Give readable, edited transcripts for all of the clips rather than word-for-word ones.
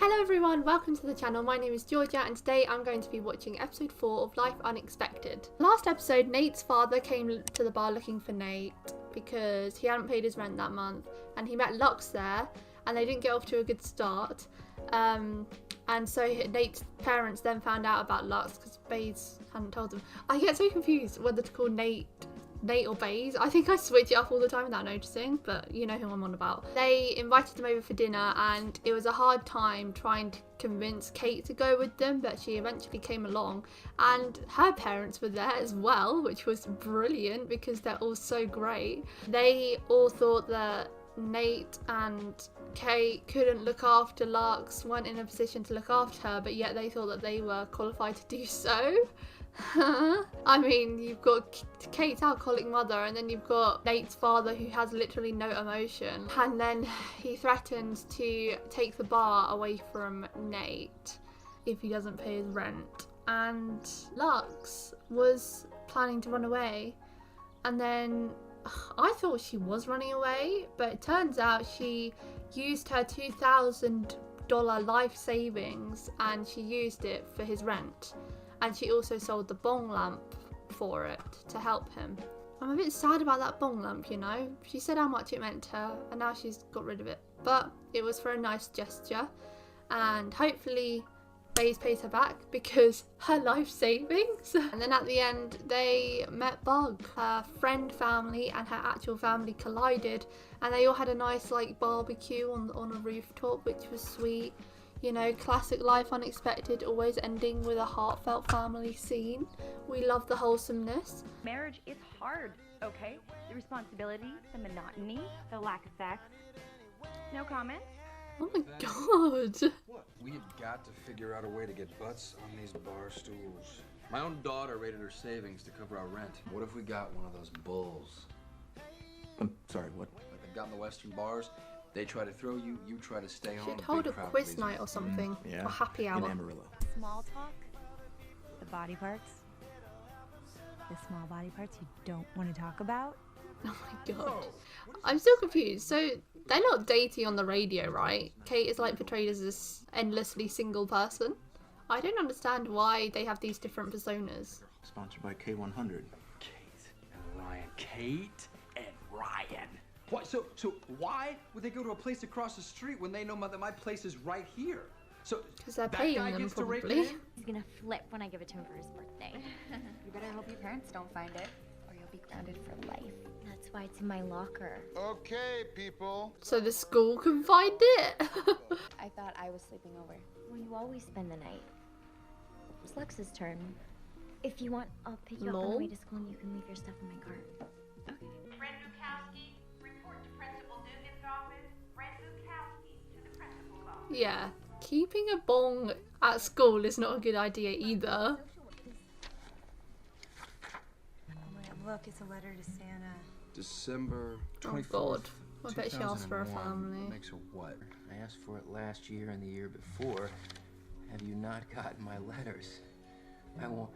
Hello everyone, welcome to the channel. My name is Georgia and today I'm going to be watching episode 4 of Life Unexpected. Last episode, Nate's father came to the bar looking for Nate because he hadn't paid his rent that month, and he met Lux there and they didn't get off to a good start. And so Nate's parents then found out about Lux because Baze hadn't told them. I get so confused whether to call Nate or Baze. I think I switch it up all the time without noticing, but you know who I'm on about. They invited them over for dinner and it was a hard time trying to convince Kate to go with them, but she eventually came along and her parents were there as well, which was brilliant because they're all so great. They all thought that Nate and Kate couldn't look after Lux, weren't in a position to look after her, but yet they thought that they were qualified to do so. I mean, you've got Kate's alcoholic mother and then you've got Nate's father who has literally no emotion, and then he threatens to take the bar away from Nate if he doesn't pay his rent. And Lux was planning to run away, and then I thought she was running away, but it turns out she used her $2,000 life savings and she used it for his rent. And she also sold the Bong lamp for it to help him. I'm a bit sad about that Bong lamp, you know. She said how much it meant to her and now she's got rid of it. But it was for a nice gesture. And hopefully Baze pays her back because her life savings. And then at the end they met Bug. Her friend family and her actual family collided. And they all had a nice like barbecue on a rooftop, which was sweet. You know, classic Life Unexpected, always ending with a heartfelt family scene. We love the wholesomeness. Marriage is hard, okay? The responsibility, the monotony, the lack of sex. No comment? Oh my god. We have got to figure out a way to get butts on these bar stools. My own daughter raided her savings to cover our rent. What if we got one of those bulls? I'm sorry, what? Like they've got in the Western bars. They try to throw you, you try to stay home. Should hold a quiz night or something. Yeah. Or happy hour. In Amarillo. Small talk, the body parts, the small body parts you don't want to talk about. Oh my god. I'm still confused. So they're not dating on the radio, right? Kate is like portrayed as this endlessly single person. I don't understand why they have these different personas. Sponsored by K100. Kate and Ryan. Kate and Ryan. What? So why would they go to a place across the street when they know that my place is right here? So because they're that paying guy them gets to rape probably. him? He's gonna flip when I give it to him for his birthday. You better hope your parents don't find it, or you'll be grounded for life. That's why it's in my locker. Okay, people. So the school can find it. I thought I was sleeping over. Well, you always spend the night. It's Lux's turn. If you want, I'll pick you up on the way to school and you can leave your stuff in my car. Okay. Fred Lukowski, report to Principal Dugan's office. Fred Lukowski to the principal's office. Yeah. Keeping a bong at school is not a good idea either. Look, it's a letter to Santa. December 24th. Oh god. I bet she asked for a 2001. family. Makes her what? I asked for it last year and the year before. Have you not gotten my letters? I want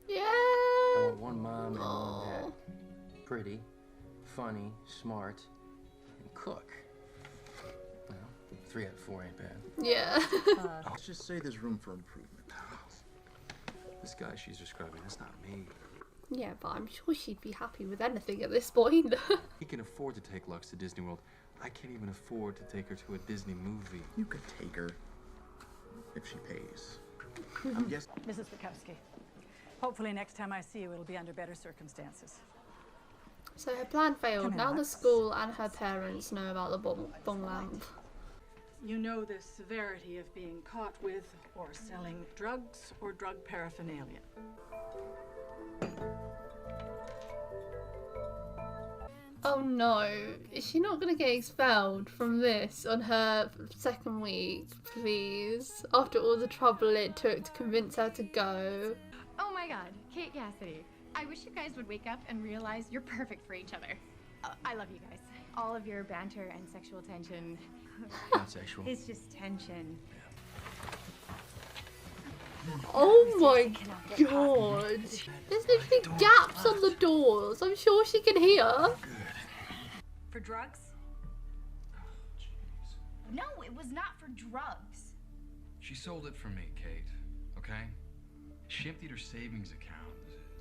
Yeah. one mom and one dad. Pretty, funny, smart, and cook. Well, 3 out of 4 ain't bad. Yeah. Let's just say there's room for improvement. This guy she's describing, that's not me. Yeah, but I'm sure she'd be happy with anything at this point. He can afford to take Lux to Disney World. I can't even afford to take her to a Disney movie. You could take her if she pays. I'm guessing. Mrs. Bukowski, hopefully next time I see you, it'll be under better circumstances. So her plan failed. Come in, Now the Lux. school and her parents know about the bong lamp. You know the severity of being caught with or selling drugs or drug paraphernalia. Oh no, is she not going to get expelled from this on her second week, please? After all the trouble it took to convince her to go. Oh my god, Kate Cassidy. I wish you guys would wake up and realize you're perfect for each other. I love you guys. All of your banter and sexual tension. Not sexual. It's just tension. Oh my god. There's literally gaps on the doors. I'm sure she can hear. For drugs? No, it was was not for drugs. She sold it for me, Kate, okay? She emptied her savings account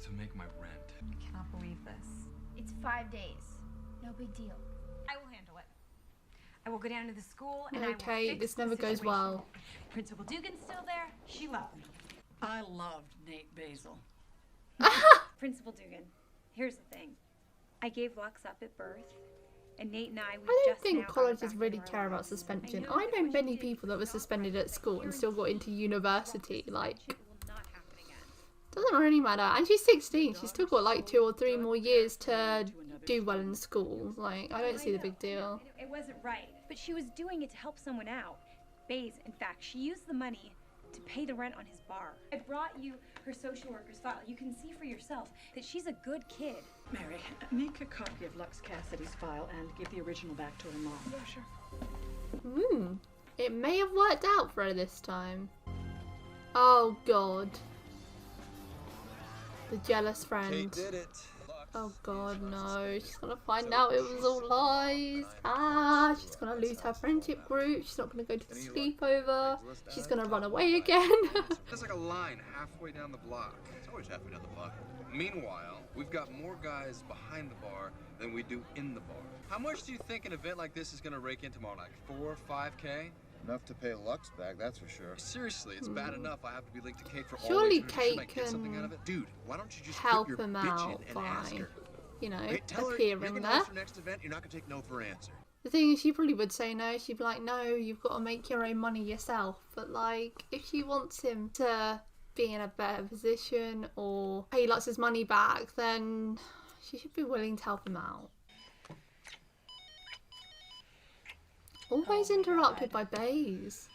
to make my rent. I cannot believe this. It's 5 days. No big deal. I will handle it. I will go down to the school and I will Okay, fix this the never goes situation. well. Principal Dugan's still there. She loved me. I loved Nate Basil. Principal Dugan, here's the thing. I gave Lux up at birth, and Nate and I I don't think colleges really care about suspension. I know many people that were suspended at school and still got into university. Like, doesn't really matter. And she's 16. She's still got like 2 or 3 more years to do well in school. Like, I don't see the big deal. It wasn't right, but she was doing it to help someone out. Baze, in fact, she used the money to pay the rent on his bar. I brought you her social worker's file. You can see for yourself that she's a good kid. Mary, make a copy of Lux Cassidy's file and give the original back to her mom. Yeah, sure. It may have worked out for her this time. Oh god. The jealous friend. Kate did it. Oh god, no. She's gonna find out it was all lies. She's gonna lose her friendship group. She's not gonna go to the sleepover. She's gonna run away again. There's like a line halfway down the block. It's always halfway down the block. Meanwhile, we've got more guys behind the bar than we do in the bar. How much do you think an event like this is gonna rake in tomorrow night? 4, 5K? Enough to pay Lux back, that's for sure. Seriously, it's bad enough I have to be linked to Kate for all Surely the time. Should I Kate get something can out of it? Dude, why don't you just help put your him bitch out in and ask by, her? you know, Hey, tell her appearing you're gonna there. host her next event, you're not gonna take no for an answer. The thing is, she probably would say no. She'd be like, no, you've got to make your own money yourself. But, like, if she wants him to be in a better position or pay lots of his money back, then she should be willing to help him out. Always interrupted by Baze.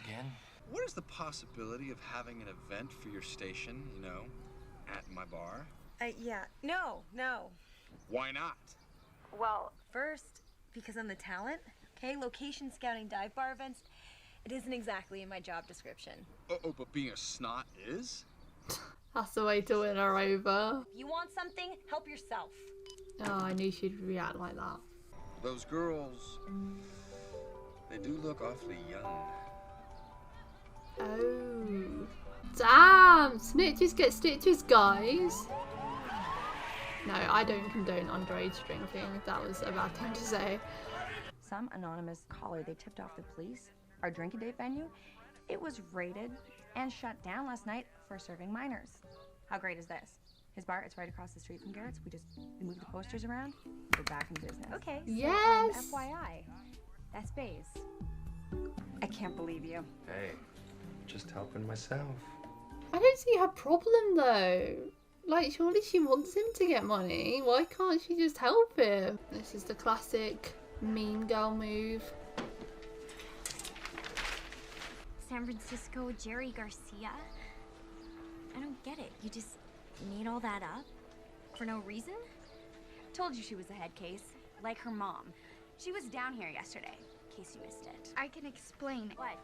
Again? What is the possibility of having an event for your station, you know, at my bar? Yeah. No. Why not? Well, first, because I'm the talent. Okay, location scouting dive bar events. It isn't exactly in my job description. Oh, but being a snot is? That's the way to win her over. If you want something, help yourself. Oh, I knew she'd react like that. Those girls, they do look awfully young. Oh. Damn! Snitches get stitches, guys. No, I don't condone underage drinking. That was a bad thing to say. Some anonymous caller they tipped off the police. Our drinking date venue, it was raided and shut down last night for serving minors. How great is this? His bar, it's right across the street from Garrett's. We moved the posters around. We're back in business. Okay. So, Yes. FYI, that's Baze. I can't believe you. Hey, just helping myself. I don't see her problem though. Like, surely she wants him to get money. Why can't she just help him? This is the classic mean girl move. San Francisco Jerry Garcia? I don't get it. You just made all that up? For no reason? Told you she was a head case, like her mom. She was down here yesterday, in case you missed it. I can explain. What?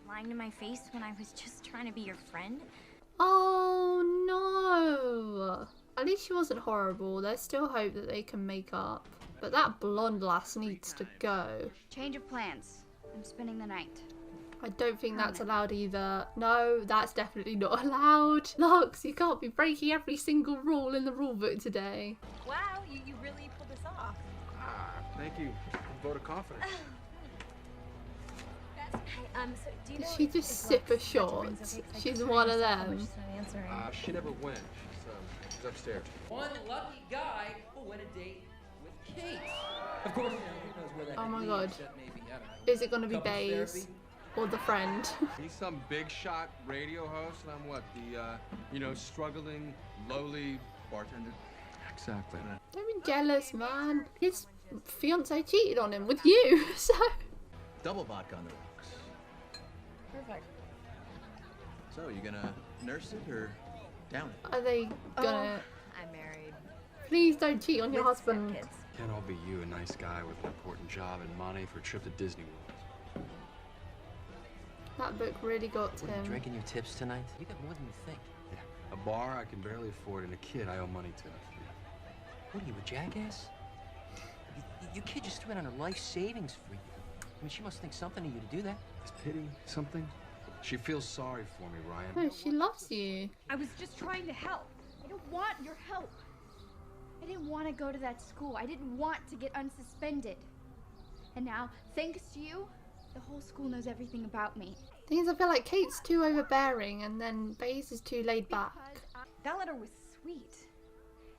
Lying to my face when I was just trying to be your friend? Oh no! At least she wasn't horrible. There's still hope that they can make up. But that blonde lass needs to go. Change of plans. I'm spending the night. I don't think that's allowed either. No, that's definitely not allowed. Lux, you can't be breaking every single rule in the rule book today. Wow, you really pulled this off. Thank you. Vote of confidence. So do you know She just sip a shot. She's one of them. She never went. She's upstairs. One lucky guy who went a date with Kate. Of course, you know, who knows where that Oh could my lead, god. except maybe, I don't know, Is it gonna be couples Baze? therapy. Or the friend? He's some big shot radio host, and I'm what, the, struggling, lowly bartender? Exactly. Don't be jealous, man. His fiance cheated on him with you, so... Double vodka on the rocks. Perfect. So, you gonna nurse it or down it? Are they gonna... I'm married. Please don't cheat on your With husband. stepkids. Can't all be you, a nice guy with an important job and money for a trip to Disney World. That book really got to What, you him. drinking your tips tonight? You got more than you think. Yeah, a bar I can barely afford and a kid I owe money to. What are you, a jackass? Your kid just threw it on her life savings for you. I mean, she must think something of you to do that. It's pity, something? She feels sorry for me, Ryan. No, she loves you. I was just trying to help. I don't want your help. I didn't want to go to that school. I didn't want to get unsuspended. And now, thanks to you, the whole school knows everything about me. Thing is, I feel like Kate's too overbearing and then Baze is too laid back. That letter was sweet.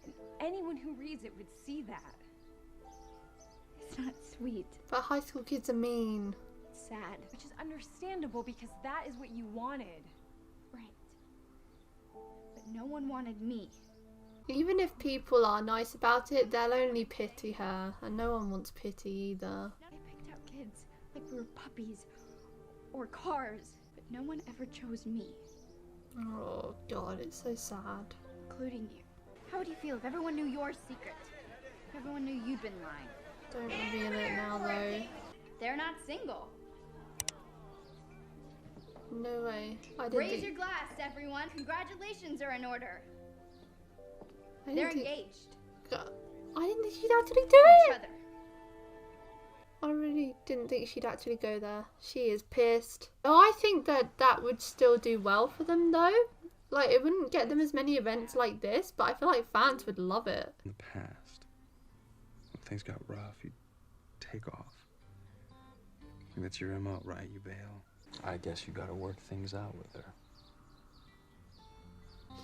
And anyone who reads it would see that. It's not sweet. But high school kids are mean. It's sad. Which is understandable because that is what you wanted. Right. But no one wanted me. Even if people are nice about it, they'll only pity her. And no one wants pity either. They picked out kids like we were puppies or cars. But no one ever chose me. Oh god, it's so sad. Including you. How would you feel if everyone knew your secret? If everyone knew you'd been lying? Don't reveal it now though. They're not single. No way. I didn't Raise think... your glass, everyone. Congratulations are in order. I They're didn't think... engaged. God, I didn't think she'd actually do Each it! other. I really didn't think she'd actually go there. She is pissed. Oh, I think that would still do well for them though. Like, it wouldn't get them as many events like this, but I feel like fans would love it. In the past, when things got rough, you take off. I think that's your MO, right? You bail. I guess you gotta work things out with her.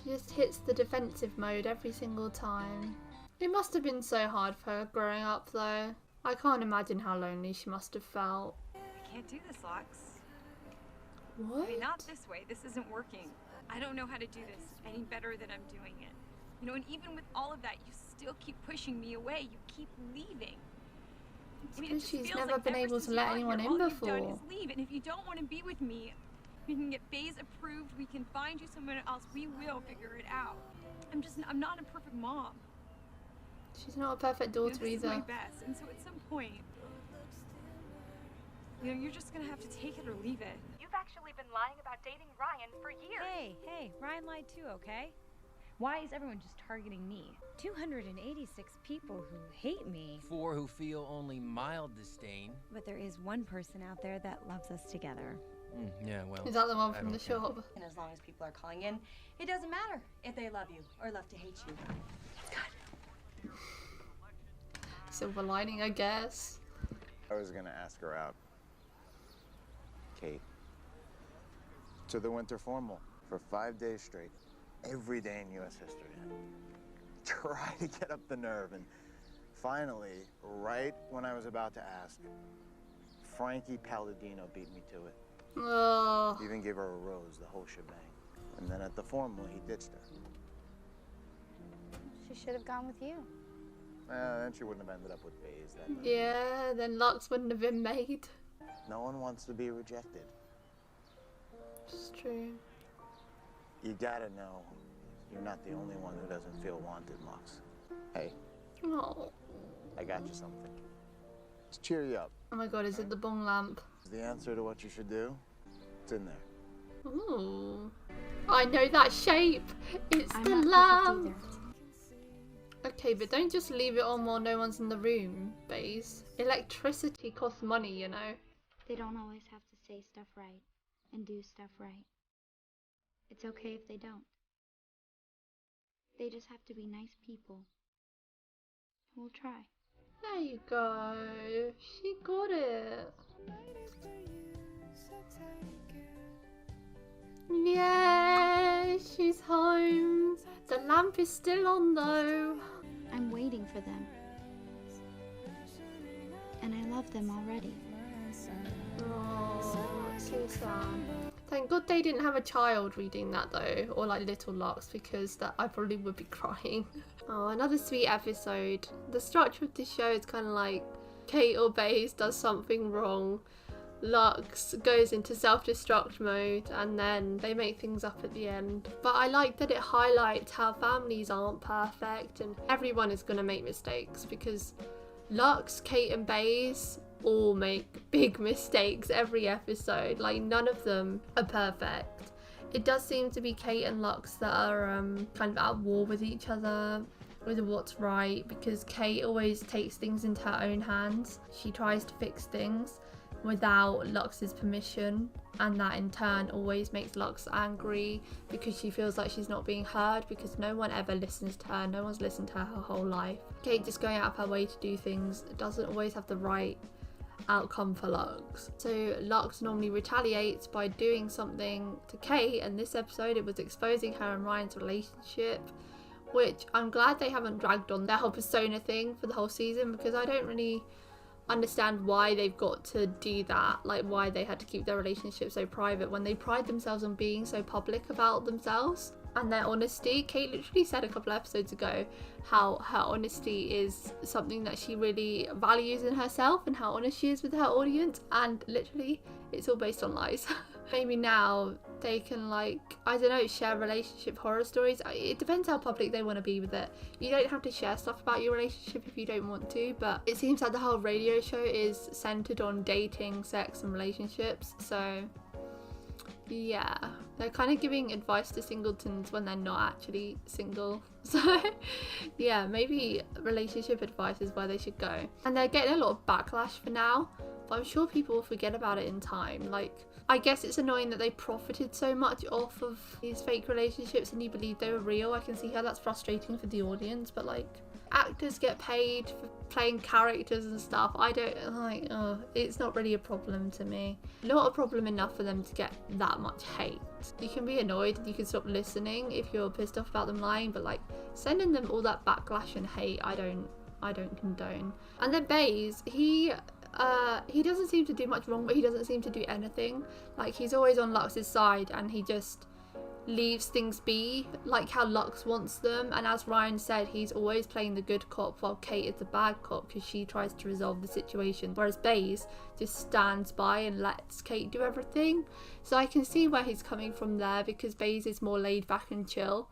She just hits the defensive mode every single time. It must have been so hard for her growing up though. I can't imagine how lonely she must have felt. I can't do this, Lux. What? I mean, not this way. This isn't working. I don't know how to do this any better than I'm doing it. You know, and even with all of that, you still keep pushing me away. You keep leaving. I mean, it just She's feels never like been ever able since to you let got anyone here, in all you've done before. is leave. And if you don't want to be with me, we can get Baze approved. We can find you someone else. We will figure it out. I'm not a perfect mom. She's not a perfect daughter This is my either. best, and so at some point, you know, you're just gonna have to take it or leave it. You've actually been lying about dating Ryan for years. Hey, Ryan lied too, okay? Why is everyone just targeting me? 286 people who hate me. 4 who feel only mild disdain. But there is one person out there that loves us together. Yeah, well. Is that the one I from the don't care. shop? And as long as people are calling in, it doesn't matter if they love you or love to hate you. It's good. Silver lining, I guess. I was gonna ask her out. Kate. To the winter formal for 5 days straight. Every day in U.S. history. Try to get up the nerve, and finally, right when I was about to ask, Frankie Palladino beat me to it. Oh. Even gave her a rose, the whole shebang. And then at the formal, he ditched her. She should have gone with you. Then she wouldn't have ended up with Baze that night. Yeah, then Lux wouldn't have been made. No one wants to be rejected. It's true. You gotta know, you're not the only one who doesn't feel wanted, Lux. Hey, Oh. I got you something. To cheer you up. Oh my god, is it the Bong lamp? The answer to what you should do, it's in there. Ooh. I know that shape. It's I'm the not lamp. perfect Okay, but don't just leave it on while no one's in the room, Baze. Electricity costs money, you know. They don't always have to say stuff right and do stuff right. It's okay if they don't. They just have to be nice people. We'll try. There you go. She got it. Yeah, she's home. The lamp is still on though. I'm waiting for them. And I love them already. Oh, so sad. Thank God they didn't have a child reading that though, or like little Lux, because that I probably would be crying. Oh, another sweet episode. The structure of this show is kind of like Kate or Baze does something wrong, Lux goes into self-destruct mode, and then they make things up at the end. But I like that it highlights how families aren't perfect and everyone is going to make mistakes, because Lux, Kate and Baze all make big mistakes every episode. Like, none of them are perfect. It does seem to be Kate and Lux that are kind of at war with each other with what's right, because Kate always takes things into her own hands. She tries to fix things. without Lux's permission, and that in turn always makes Lux angry because she feels like she's not being heard because no one ever listens to her. No one's listened to her whole life. Kate just going out of her way to do things doesn't always have the right outcome for Lux. So Lux normally retaliates by doing something to Kate, and this episode it was exposing her and Ryan's relationship, which I'm glad they haven't dragged on their whole persona thing for the whole season, because I don't really understand why they've got to do that, like why they had to keep their relationship so private when they pride themselves on being so public about themselves and their honesty. Kate literally said a couple episodes ago how her honesty is something that she really values in herself and how honest she is with her audience, and literally it's all based on lies. Maybe now they can, like, I don't know, share relationship horror stories. It depends how public they want to be with it. You don't have to share stuff about your relationship if you don't want to, but it seems like the whole radio show is centered on dating, sex and relationships, so yeah, they're kind of giving advice to singletons when they're not actually single. So yeah, maybe relationship advice is where they should go. And they're getting a lot of backlash for now, but I'm sure people will forget about it in time. Like, I guess it's annoying that they profited so much off of these fake relationships and you believe they were real. I can see how that's frustrating for the audience, but like, actors get paid for playing characters and stuff. I don't like, it's not really a problem to me. Not a problem enough for them to get that much hate. You can be annoyed and you can stop listening if you're pissed off about them lying, but like sending them all that backlash and hate, I don't condone. And then Baze, he doesn't seem to do much wrong, but he doesn't seem to do anything. Like, he's always on Lux's side and he just leaves things be, like how Lux wants them. And as Ryan said, he's always playing the good cop while Kate is the bad cop because she tries to resolve the situation, whereas Baze just stands by and lets Kate do everything. So I can see where he's coming from there, because Baze is more laid back and chill.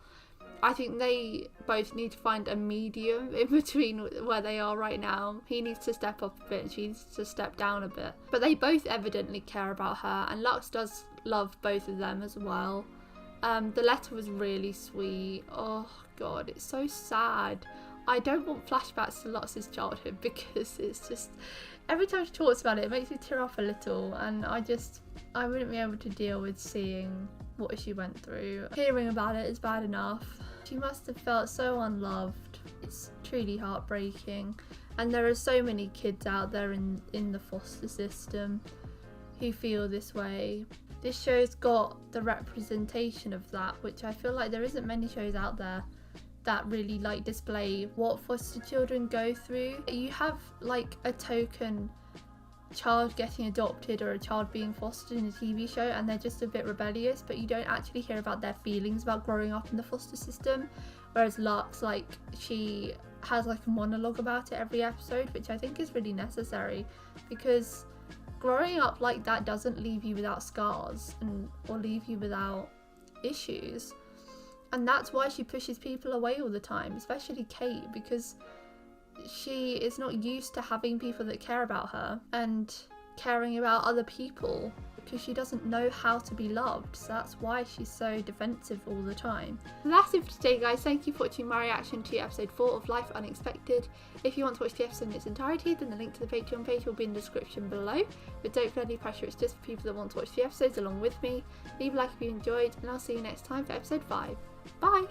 I think they both need to find a medium in between where they are right now. He needs to step up a bit and she needs to step down a bit, but they both evidently care about her, and Lux does love both of them as well. The letter was really sweet. Oh god, it's so sad. I don't want flashbacks to Lux's childhood because it's just, every time she talks about it makes me tear off a little, and I wouldn't be able to deal with seeing what she went through. Hearing about it is bad enough. She must have felt so unloved. It's truly heartbreaking, and there are so many kids out there in the foster system who feel this way. This show's got the representation of that, which I feel like there isn't many shows out there that really like display what foster children go through. You have like a token child getting adopted or a child being fostered in a TV show and they're just a bit rebellious, but you don't actually hear about their feelings about growing up in the foster system. Whereas Lux, like, she has like a monologue about it every episode, which I think is really necessary, because growing up like that doesn't leave you without scars or leave you without issues. And that's why she pushes people away all the time, especially Kate, because she is not used to having people that care about her and caring about other people, because she doesn't know how to be loved. So that's why she's so defensive all the time. And that's it for today, guys. Thank you for watching my reaction to episode 4 of Life Unexpected. If you want to watch the episode in its entirety, then the link to the Patreon page will be in the description below. But don't feel any pressure, it's just for people that want to watch the episodes along with me. Leave a like if you enjoyed, and I'll see you next time for episode 5. Bye!